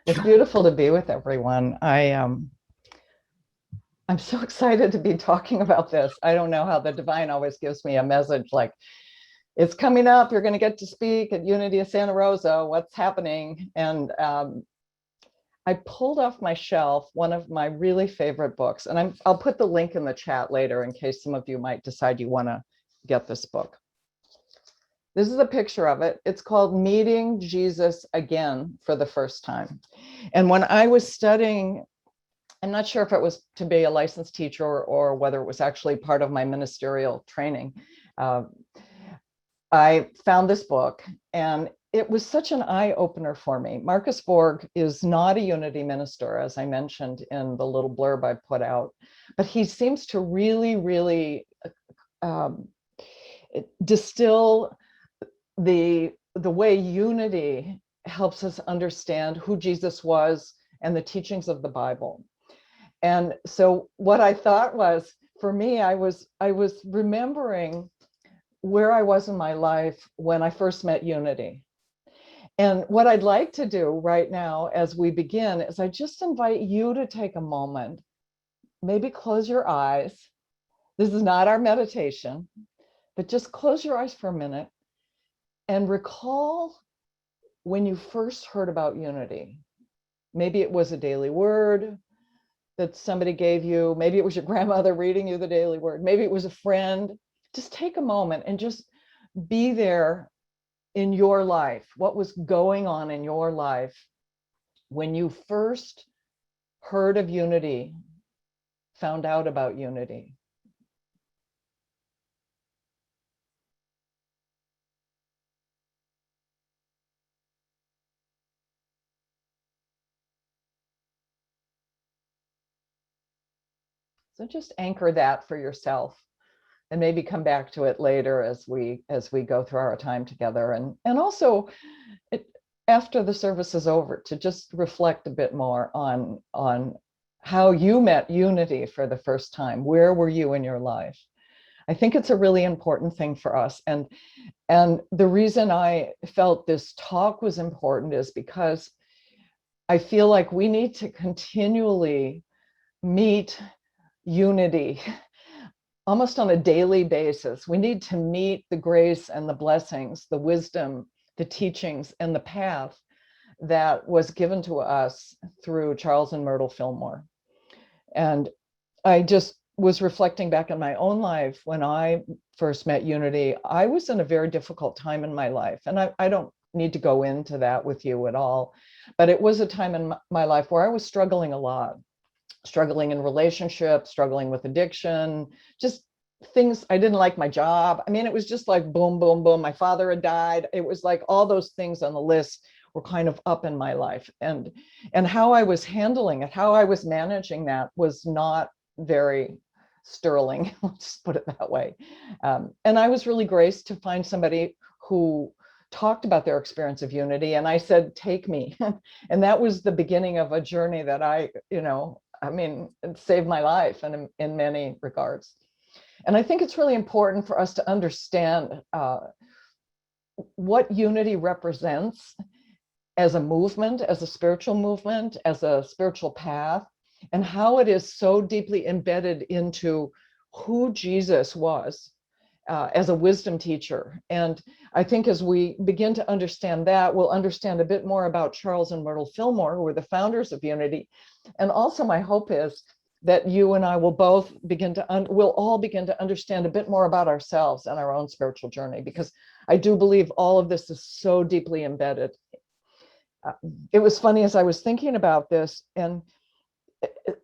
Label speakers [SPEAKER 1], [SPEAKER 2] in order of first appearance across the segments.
[SPEAKER 1] It's beautiful to be with everyone. I'm so excited to be talking about this. I don't know how the divine always gives me a message like, it's coming up, you're going to get to speak at Unity of Santa Rosa, what's happening? And I pulled off my shelf one of my really favorite books, and I'll put the link in the chat later in case some of you might decide you want to get this book. This is a picture of it. It's called Meeting Jesus Again for the First Time. And when I was studying, I'm not sure if it was to be a licensed teacher or whether it was actually part of my ministerial training. I found this book, and it was such an eye opener for me. Marcus Borg is not a Unity minister, as I mentioned in the little blurb I put out, but he seems to really distill the way Unity helps us understand who Jesus was and the teachings of the Bible. And so what I thought was, for me, I was remembering where I was in my life when I first met Unity. And what I'd like to do right now as we begin is I just invite you to take a moment, maybe close your eyes. This is not our meditation, but just close your eyes for a minute and recall when you first heard about Unity. Maybe it was a daily word that somebody gave you. Maybe it was your grandmother reading you the daily word. Maybe it was a friend. Just take a moment and just be there in your life. What was going on in your life when you first heard of Unity, found out about Unity? So just anchor that for yourself and maybe come back to it later as we go through our time together, and also after the service is over, to just reflect a bit more on how you met Unity for the first time. Where were you in your life? I think it's a really important thing for us, and the reason I felt this talk was important is because I feel like we need to continually meet Unity almost on a daily basis. We need to meet the grace and the blessings, the wisdom, the teachings, and the path that was given to us through Charles and Myrtle Fillmore. And I just was reflecting back on my own life. When I first met Unity, I was in a very difficult time in my life. And I don't need to go into that with you at all, but it was a time in my life where I was struggling a lot, struggling in relationships, struggling with addiction, just things. I didn't like my job. I mean, it was just like boom, boom, boom. My father had died. It was like all those things on the list were kind of up in my life. And how I was handling it, how I was managing that was not very sterling, let's put it that way. And I was really graced to find somebody who talked about their experience of Unity. And I said, take me. And that was the beginning of a journey that I mean, it saved my life in many regards. And I think it's really important for us to understand what Unity represents as a movement, as a spiritual movement, as a spiritual path, and how it is so deeply embedded into who Jesus was as a wisdom teacher. And I think as we begin to understand that, we'll understand a bit more about Charles and Myrtle Fillmore, who were the founders of Unity. And also my hope is that you and I will both we'll all begin to understand a bit more about ourselves and our own spiritual journey, because I do believe all of this is so deeply embedded. It was funny as I was thinking about this and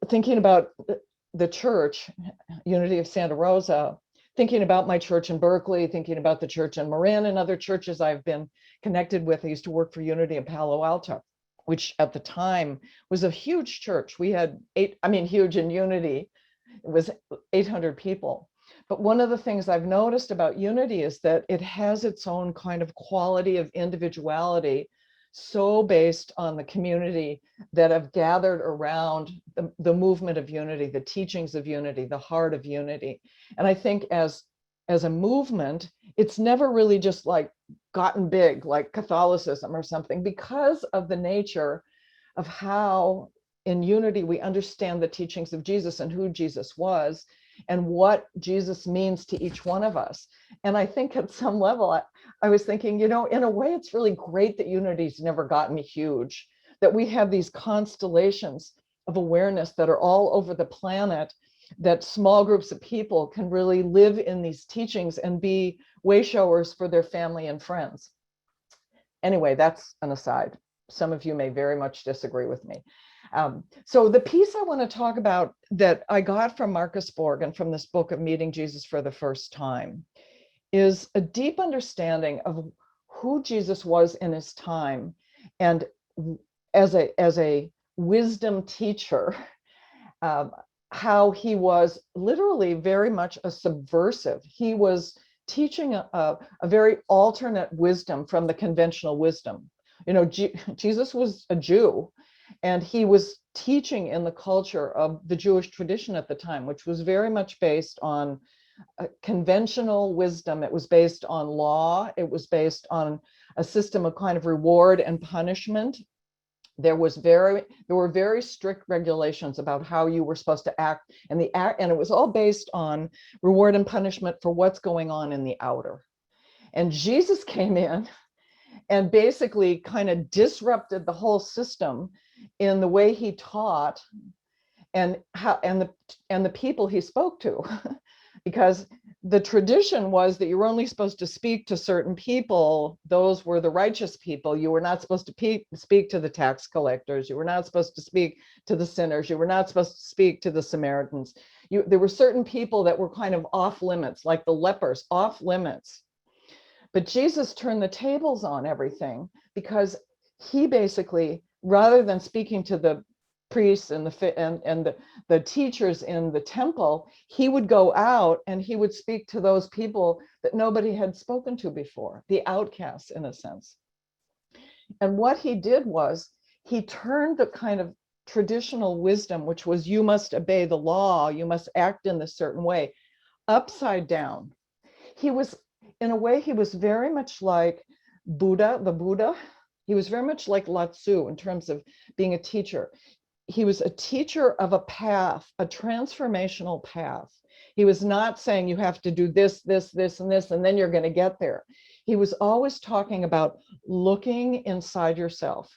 [SPEAKER 1] thinking about the church, Unity of Santa Rosa, thinking about my church in Berkeley, thinking about the church in Marin and other churches I've been connected with. I used to work for Unity in Palo Alto, which at the time was a huge church. We had huge in Unity, it was 800 people. But one of the things I've noticed about Unity is that it has its own kind of quality of individuality, so based on the community that have gathered around the movement of Unity, the teachings of Unity, the heart of Unity. And I think as a movement, it's never really just like gotten big like Catholicism or something, because of the nature of how in unity we understand the teachings of Jesus and who Jesus was and what Jesus means to each one of us. And I think at some level, I was thinking, in a way, it's really great that unity's never gotten huge, that we have these constellations of awareness that are all over the planet, that small groups of people can really live in these teachings and be way showers for their family and friends. Anyway, that's an aside. Some of you may very much disagree with me. So the piece I want to talk about that I got from Marcus Borg and from this book of Meeting Jesus for the First Time is a deep understanding of who Jesus was in his time, and as a wisdom teacher, how he was literally very much a subversive. He was teaching a very alternate wisdom from the conventional wisdom. Jesus was a Jew, and he was teaching in the culture of the Jewish tradition at the time, which was very much based on conventional wisdom. It was based on law. It was based on a system of kind of reward and punishment. There were very strict regulations about how you were supposed to act, and it was all based on reward and punishment for what's going on in the outer. And Jesus came in and basically kind of disrupted the whole system in the way he taught and the people he spoke to. Because the tradition was that you were only supposed to speak to certain people. Those were the righteous people. You were not supposed to speak to the tax collectors. You were not supposed to speak to the sinners. You were not supposed to speak to the Samaritans. There were certain people that were kind of off limits, like the lepers, off limits. But Jesus turned the tables on everything, because he basically, rather than speaking to the priests and the teachers in the temple, he would go out and he would speak to those people that nobody had spoken to before, the outcasts in a sense. And what he did was he turned the kind of traditional wisdom, which was you must obey the law, you must act in this certain way, upside down. He was, in a way, he was very much like the Buddha. He was very much like Lao Tzu in terms of being a teacher. He was a teacher of a path, a transformational path. He was not saying you have to do this, this, this, and this, and then you're going to get there. He was always talking about looking inside yourself.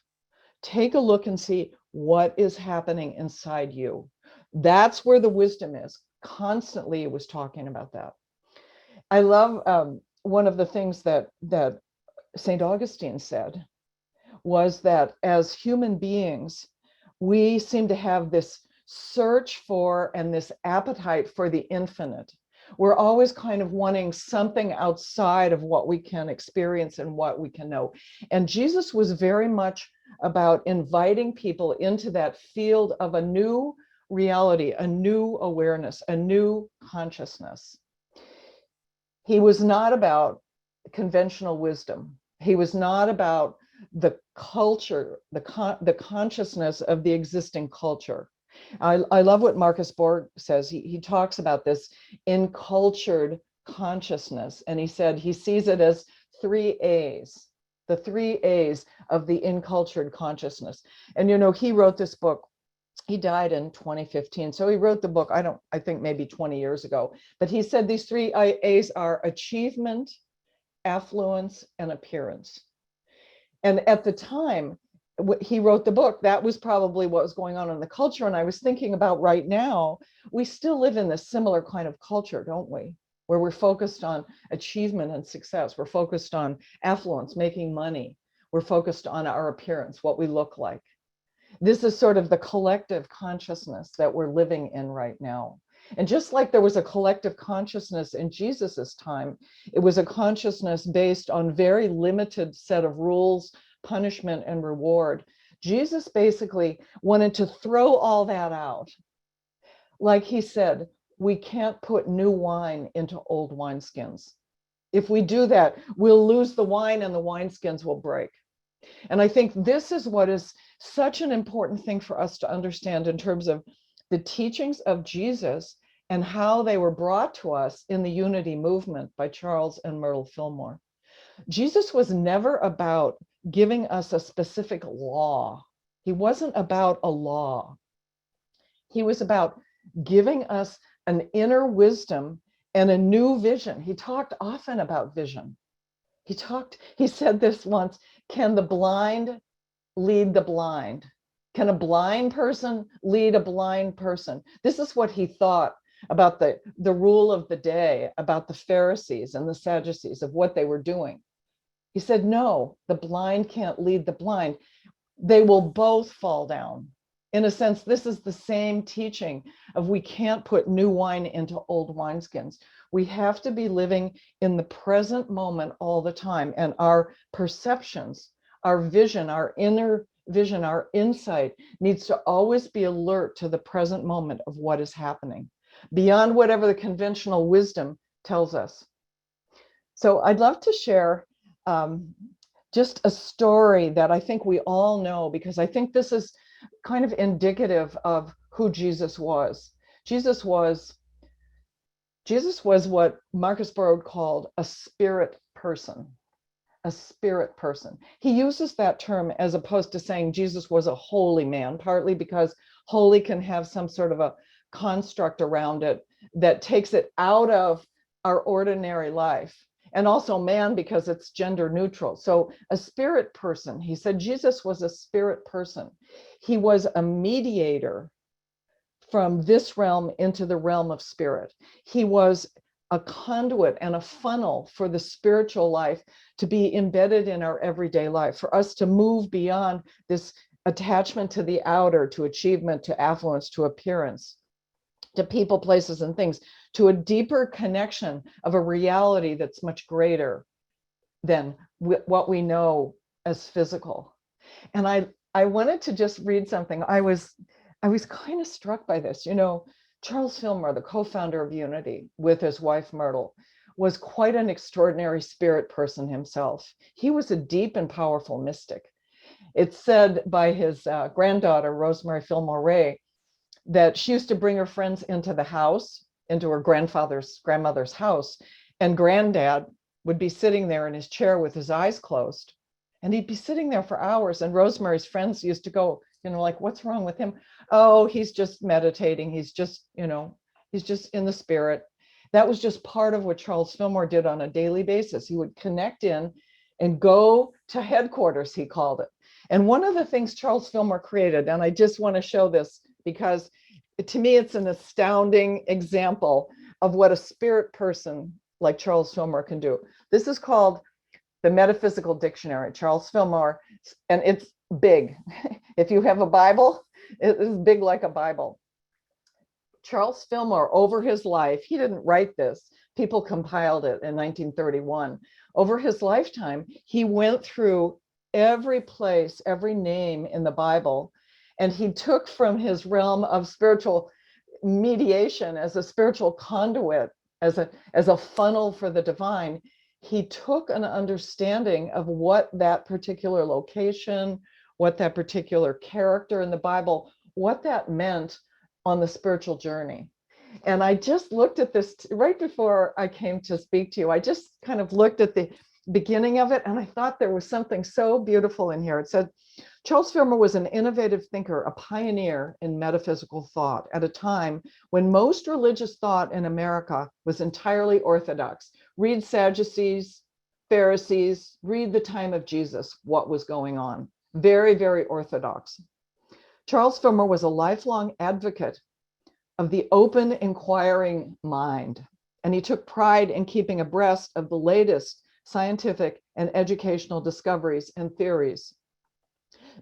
[SPEAKER 1] Take a look and see what is happening inside you. That's where the wisdom is. Constantly he was talking about that. I love one of the things that St. Augustine said was that as human beings, we seem to have this search for and this appetite for the infinite. We're always kind of wanting something outside of what we can experience and what we can know. And Jesus was very much about inviting people into that field of a new reality, a new awareness, a new consciousness. He was not about conventional wisdom. He was not about the culture, the consciousness of the existing culture. I love what Marcus Borg says. He talks about this encultured consciousness, and he said he sees it as 3 A's, the 3 A's of the encultured consciousness. And he wrote this book. He died in 2015, so he wrote the book, I think maybe 20 years ago. But he said these 3 A's are achievement, affluence, and appearance. And at the time he wrote the book, that was probably what was going on in the culture. And I was thinking about right now, we still live in this similar kind of culture, don't we? Where we're focused on achievement and success. We're focused on affluence, making money. We're focused on our appearance, what we look like. This is sort of the collective consciousness that we're living in right now. And just like there was a collective consciousness in Jesus's time, it was a consciousness based on very limited set of rules, punishment, and reward. Jesus basically wanted to throw all that out. Like he said, we can't put new wine into old wineskins. If we do that, we'll lose the wine and the wineskins will break. And I think this is what is such an important thing for us to understand in terms of the teachings of Jesus and how they were brought to us in the Unity movement by Charles and Myrtle Fillmore. Jesus was never about giving us a specific law. He wasn't about a law. He was about giving us an inner wisdom and a new vision. He talked often about vision. He said this once, can the blind lead the blind? Can a blind person lead a blind person? This is what he thought about the rule of the day, about the Pharisees and the Sadducees, of what they were doing. He said, no, the blind can't lead the blind. They will both fall down. In a sense, this is the same teaching of we can't put new wine into old wineskins. We have to be living in the present moment all the time. And our perceptions, our vision, our inner vision, our insight needs to always be alert to the present moment of what is happening, beyond whatever the conventional wisdom tells us. So I'd love to share just a story that I think we all know, because I think this is kind of indicative of who Jesus was. Jesus was what Marcus Borrowed called a spirit person. A spirit person. He uses that term as opposed to saying Jesus was a holy man, partly because holy can have some sort of a construct around it that takes it out of our ordinary life. And also man, because it's gender neutral. So a spirit person, he said Jesus was a spirit person. He was a mediator from this realm into the realm of spirit. He was a conduit and a funnel for the spiritual life to be embedded in our everyday life, for us to move beyond this attachment to the outer, to achievement, to affluence, to appearance, to people, places, and things, to a deeper connection of a reality that's much greater than what we know as physical. And I wanted to just read something. I was kind of struck by this. You know, Charles Fillmore, the co-founder of Unity with his wife Myrtle, was quite an extraordinary spirit person himself. He was a deep and powerful mystic. It's said by his granddaughter, Rosemary Fillmore Ray, that she used to bring her friends into the house, into her grandmother's house, and granddad would be sitting there in his chair with his eyes closed, and he'd be sitting there for hours. And Rosemary's friends used to go, you know, like, what's wrong with him? Oh, he's just meditating. He's just, you know, he's just in the spirit. That was just part of what Charles Fillmore did on a daily basis. He would connect in and go to headquarters, he called it. And one of the things Charles Fillmore created, and I just want to show this because to me, it's an astounding example of what a spirit person like Charles Fillmore can do. This is called the Metaphysical Dictionary, Charles Fillmore, and it's big. If you have a Bible, it is big like a Bible. Charles Fillmore, over his life, he didn't write this. People compiled it in 1931. Over his lifetime, he went through every place, every name in the Bible, and he took from his realm of spiritual mediation as a spiritual conduit, as a funnel for the divine. He took an understanding of what that particular location, what that particular character in the Bible, what that meant on the spiritual journey. And I just looked at this right before I came to speak to you. I just kind of looked at the beginning of it, and I thought there was something so beautiful in here. It said, Charles Fillmore was an innovative thinker, a pioneer in metaphysical thought at a time when most religious thought in America was entirely orthodox. Read Sadducees, Pharisees, read the time of Jesus, what was going on. Very, very orthodox. Charles Fillmore was a lifelong advocate of the open, inquiring mind, and he took pride in keeping abreast of the latest scientific and educational discoveries and theories.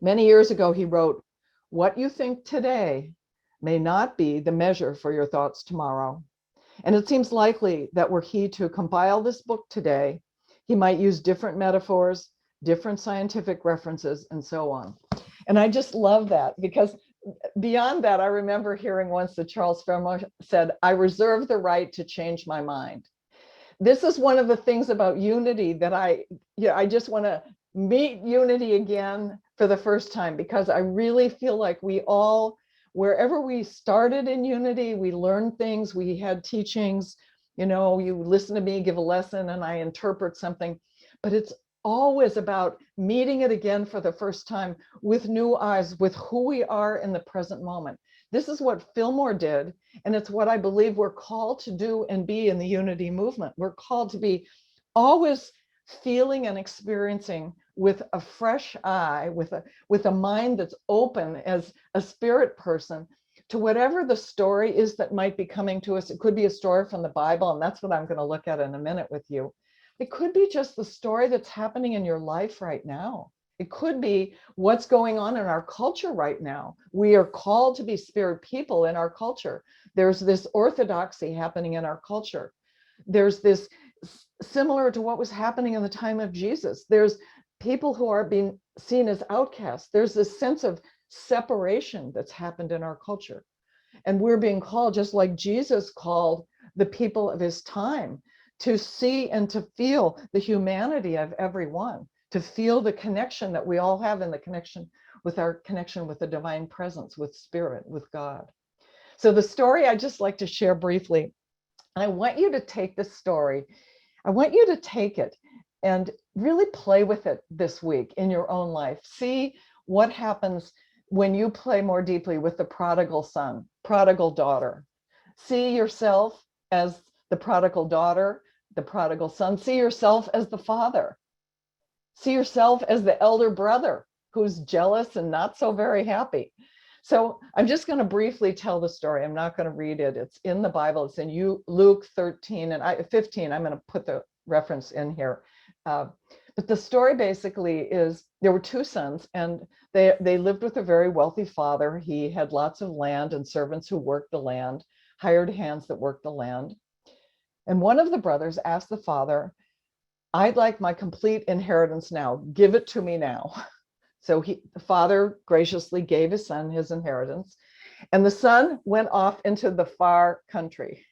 [SPEAKER 1] Many years ago, he wrote, "What you think today may not be the measure for your thoughts tomorrow." And it seems likely that were he to compile this book today, he might use different metaphors, different scientific references, and so on. And I just love that, because beyond that, I remember hearing once that Charles Fillmore said, "I reserve the right to change my mind." This is one of the things about Unity that I just want to meet Unity again for the first time, because I really feel like we all, wherever we started in Unity, we learned things, we had teachings, you know, you listen to me give a lesson and I interpret something, but it's always about meeting it again for the first time with new eyes, with who we are in the present moment. This is what Fillmore did, and it's what I believe we're called to do and be in the unity movement. We're called to be always feeling and experiencing with a fresh eye, with a mind that's open as a spirit person to whatever the story is that might be coming to us. It could be a story from the Bible, and that's what I'm going to look at in a minute with you. It could be just the story that's happening in your life right now. It could be what's going on in our culture right now. We are called to be spirit people in our culture. There's this orthodoxy happening in our culture. There's this similar to what was happening in the time of Jesus. There's people who are being seen as outcasts. There's this sense of separation that's happened in our culture. And we're being called, just like Jesus called the people of his time, to see and to feel the humanity of everyone, to feel the connection that we all have in the connection with our connection with the divine presence, with spirit, with God. So the story I just like to share briefly, and I want you to take this story, I want you to take it and really play with it this week in your own life. See what happens when you play more deeply with the prodigal son, prodigal daughter. See yourself as the prodigal daughter, the prodigal son. See yourself as the father. See yourself as the elder brother who's jealous and not so very happy. So I'm just going to briefly tell the story. I'm not going to read it. It's in the Bible. It's in Luke 13 and 15. I'm going to put the reference in here. But the story basically is there were two sons, and they lived with a very wealthy father. He had lots of land and servants who worked the land, hired hands that worked the land. And one of the brothers asked the father, "I'd like my complete inheritance now. Give it to me now." So the father graciously gave his son his inheritance, and the son went off into the far country.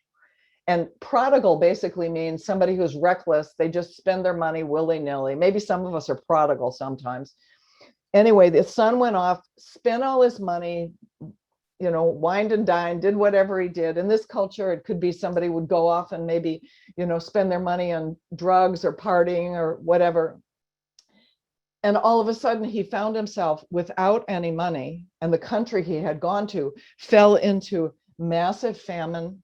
[SPEAKER 1] And prodigal basically means somebody who's reckless. They just spend their money willy-nilly. Maybe some of us are prodigal sometimes. Anyway, the son went off, spent all his money, wined and dined, did whatever he did. In this culture, it could be somebody would go off and maybe, spend their money on drugs or partying or whatever. And all of a sudden, he found himself without any money, and the country he had gone to fell into massive famine.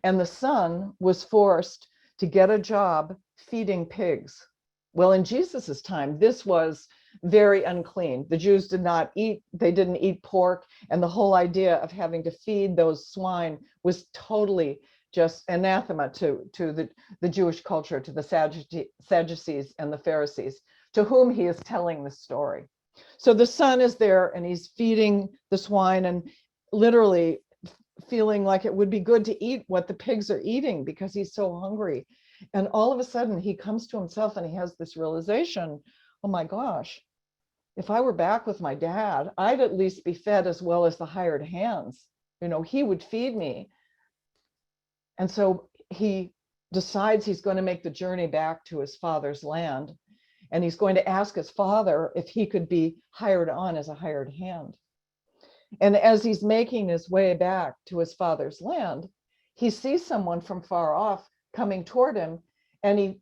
[SPEAKER 1] And the son was forced to get a job feeding pigs. Well, in Jesus's time, this was very unclean. The Jews didn't eat pork. And the whole idea of having to feed those swine was totally just anathema to the Jewish culture, to the Sadducees and the Pharisees, to whom he is telling the story. So the son is there and he's feeding the swine and literally feeling like it would be good to eat what the pigs are eating because he's so hungry. And all of a sudden he comes to himself and he has this realization, oh my gosh, if I were back with my dad, I'd at least be fed as well as the hired hands. He would feed me. And so he decides he's going to make the journey back to his father's land. And he's going to ask his father if he could be hired on as a hired hand. And as he's making his way back to his father's land, he sees someone from far off coming toward him, and he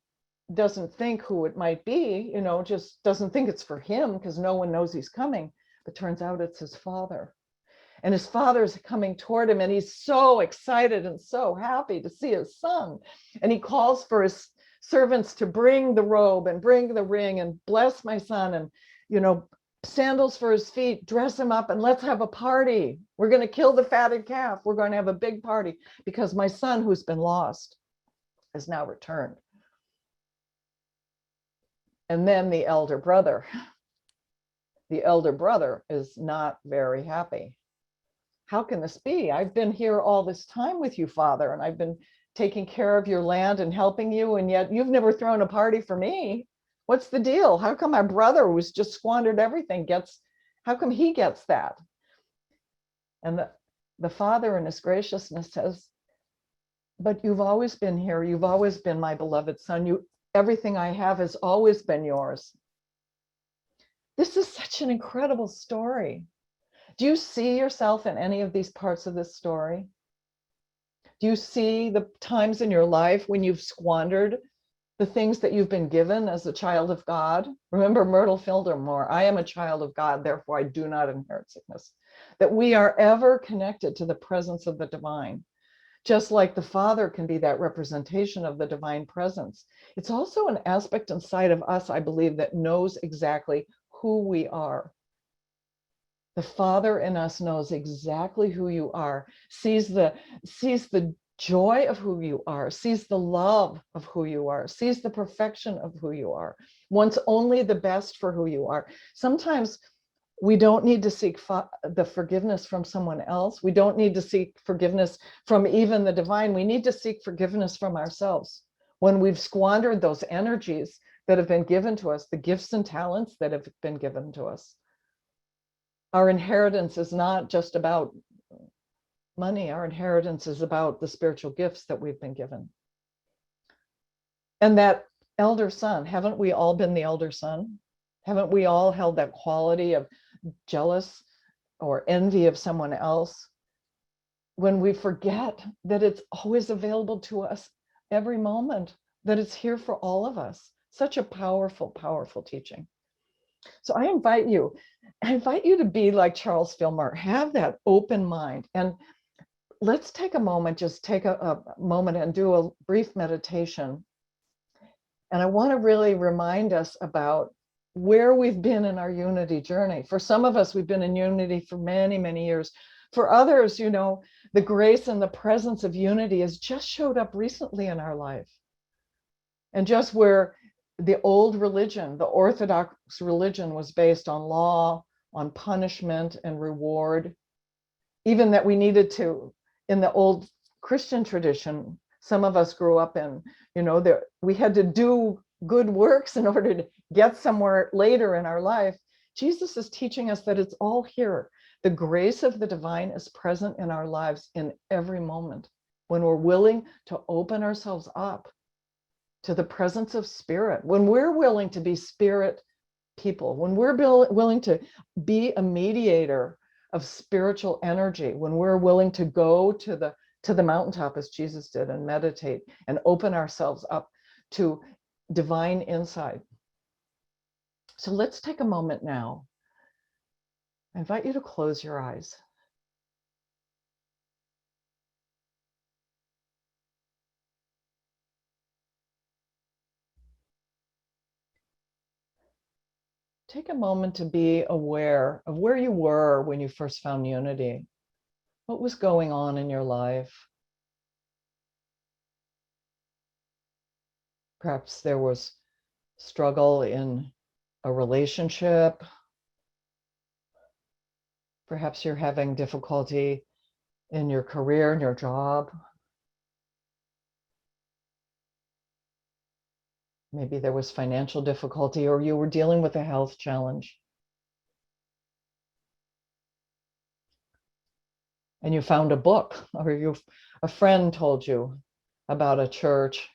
[SPEAKER 1] doesn't think who it might be, just doesn't think it's for him because no one knows he's coming. But turns out it's his father. And his father's coming toward him, and he's so excited and so happy to see his son. And he calls for his servants to bring the robe and bring the ring and bless my son and, sandals for his feet, dress him up, and let's have a party. We're going to kill the fatted calf. We're going to have a big party because my son who's been lost has now returned. And then the elder brother is not very happy. How can this be? I've been here all this time with you, Father, and I've been taking care of your land and helping you, and yet you've never thrown a party for me. What's the deal? How come my brother, who's just squandered everything, how come he gets that? And the father in his graciousness says, but you've always been here. You've always been my beloved son. Everything I have has always been yours. This is such an incredible story. Do you see yourself in any of these parts of this story? Do you see the times in your life when you've squandered the things that you've been given as a child of God. Remember Myrtle Fillmore, I am a child of God, therefore I do not inherit sickness. That we are ever connected to the presence of the divine. Just like the Father can be that representation of the divine presence. It's also an aspect inside of us, I believe, that knows exactly who we are. The Father in us knows exactly who you are, sees the joy of who you are, sees the love of who you are, sees the perfection of who you are, wants only the best for who you are. Sometimes we don't need to seek the forgiveness from someone else. We don't need to seek forgiveness from even the divine. We need to seek forgiveness from ourselves when we've squandered those energies that have been given to us, the gifts and talents that have been given to us. Our inheritance is not just about money. Our inheritance is about the spiritual gifts that we've been given. And that elder son, haven't we all been the elder son? Haven't we all held that quality of jealous or envy of someone else? When we forget that it's always available to us every moment, that it's here for all of us. Such a powerful, powerful teaching. So I invite you to be like Charles Fillmore, have that open mind. And let's take a moment, just take a moment and do a brief meditation. And I want to really remind us about where we've been in our unity journey. For some of us, we've been in unity for many, many years. For others, you know, the grace and the presence of unity has just showed up recently in our life. And just where the old religion, the Orthodox religion, was based on law, on punishment and reward, even that we needed to, in the old Christian tradition, some of us grew up in, you know, that we had to do good works in order to get somewhere later in our life. Jesus is teaching us that it's all here. The grace of the divine is present in our lives in every moment when we're willing to open ourselves up to the presence of spirit, when we're willing to be spirit people, when we're willing to be a mediator of spiritual energy, when we're willing to go to the mountaintop as Jesus did and meditate and open ourselves up to divine insight. So let's take a moment now. I invite you to close your eyes. Take a moment to be aware of where you were when you first found unity. What was going on in your life? Perhaps there was struggle in a relationship. Perhaps you're having difficulty in your career, in your job. Maybe there was financial difficulty, or you were dealing with a health challenge. And you found a book, or a friend told you about a church,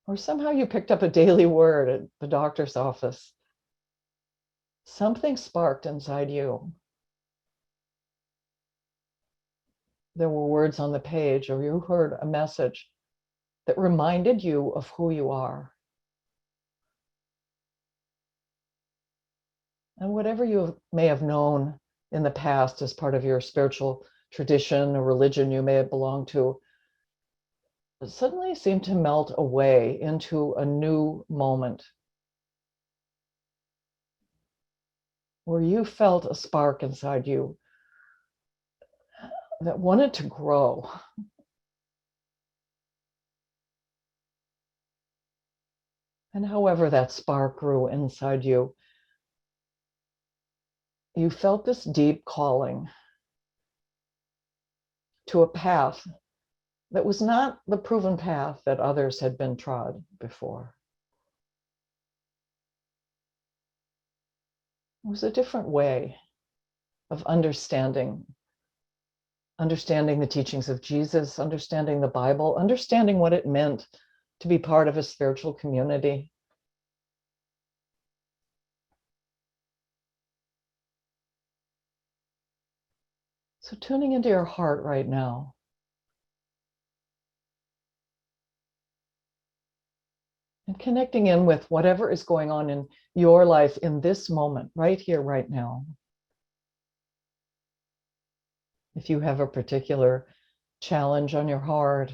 [SPEAKER 1] or somehow you picked up a daily word at the doctor's office. Something sparked inside you. There were words on the page, or you heard a message that reminded you of who you are. And whatever you may have known in the past as part of your spiritual tradition or religion you may have belonged to, suddenly seemed to melt away into a new moment where you felt a spark inside you that wanted to grow. And however that spark grew inside you, you felt this deep calling to a path that was not the proven path that others had been trod before. It was a different way of understanding the teachings of Jesus, understanding the Bible, understanding what it meant to be part of a spiritual community. So tuning into your heart right now, And connecting in with whatever is going on in your life in this moment, right here, right now. If you have a particular challenge on your heart,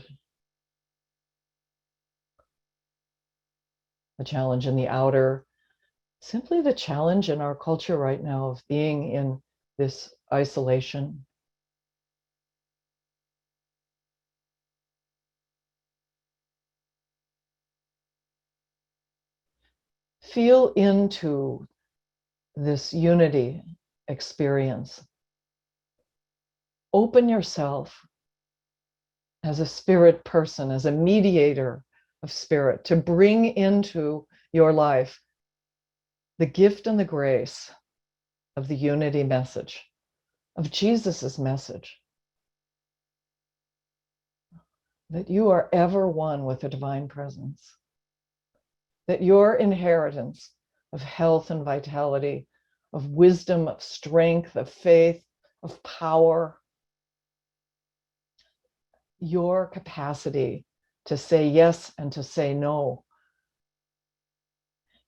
[SPEAKER 1] a challenge in the outer, simply the challenge in our culture right now of being in this isolation. Feel into this unity experience. Open yourself as a spirit person, as a mediator of spirit, to bring into your life the gift and the grace of the unity message, of Jesus's message, that you are ever one with the divine presence, that your inheritance of health and vitality, of wisdom, of strength, of faith, of power, your capacity to say yes and to say no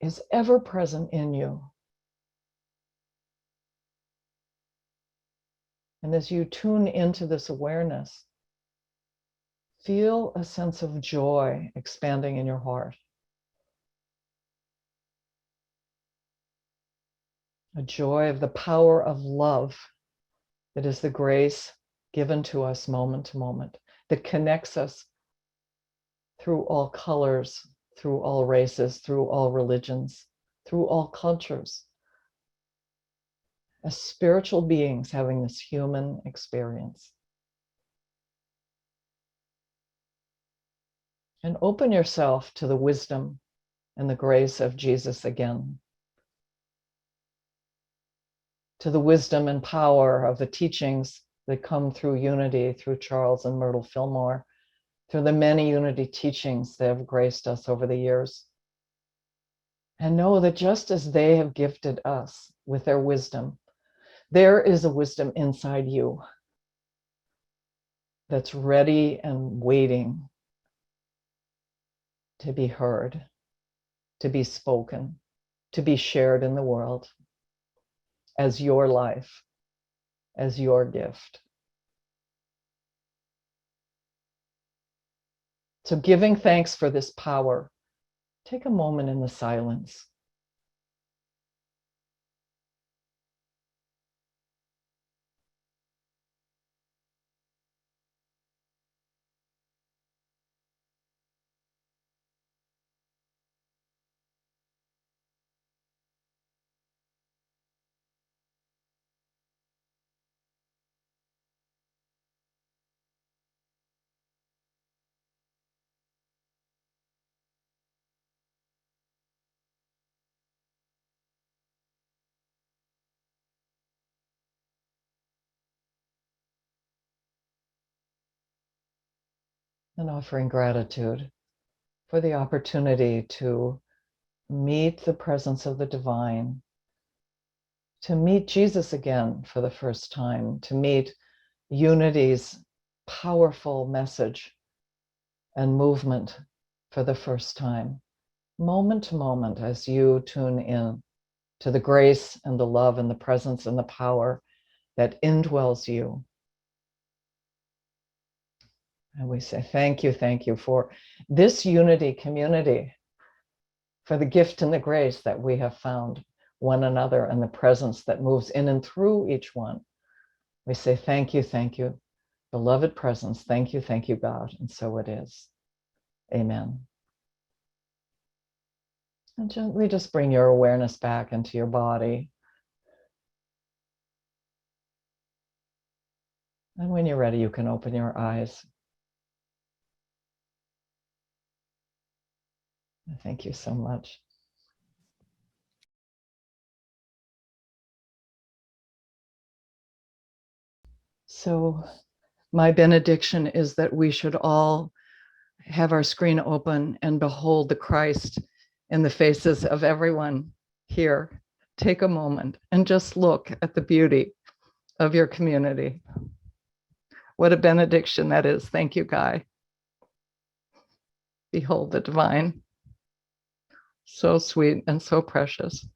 [SPEAKER 1] is ever present in you. And as you tune into this awareness, feel a sense of joy expanding in your heart. A joy of the power of love that is the grace given to us moment to moment, that connects us through all colors, through all races, through all religions, through all cultures, as spiritual beings having this human experience. And open yourself to the wisdom and the grace of Jesus again, to the wisdom and power of the teachings that come through unity, through Charles and Myrtle Fillmore, through the many unity teachings that have graced us over the years. And know that just as they have gifted us with their wisdom, there is a wisdom inside you that's ready and waiting to be heard, to be spoken, to be shared in the world as your life, as your gift. So, giving thanks for this power, take a moment in the silence. And offering gratitude for the opportunity to meet the presence of the divine, to meet Jesus again for the first time, to meet unity's powerful message and movement for the first time, moment to moment, as you tune in to the grace and the love and the presence and the power that indwells you. And we say, thank you for this unity community, for the gift and the grace that we have found one another and the presence that moves in and through each one. We say, thank you, beloved presence. Thank you, God. And so it is. Amen. And gently just bring your awareness back into your body. And when you're ready, you can open your eyes. Thank you so much. So my benediction is that we should all have our screen open and behold the Christ in the faces of everyone here. Take a moment and just look at the beauty of your community. What a benediction that is. Thank you, Guy. Behold the divine. So sweet and so precious.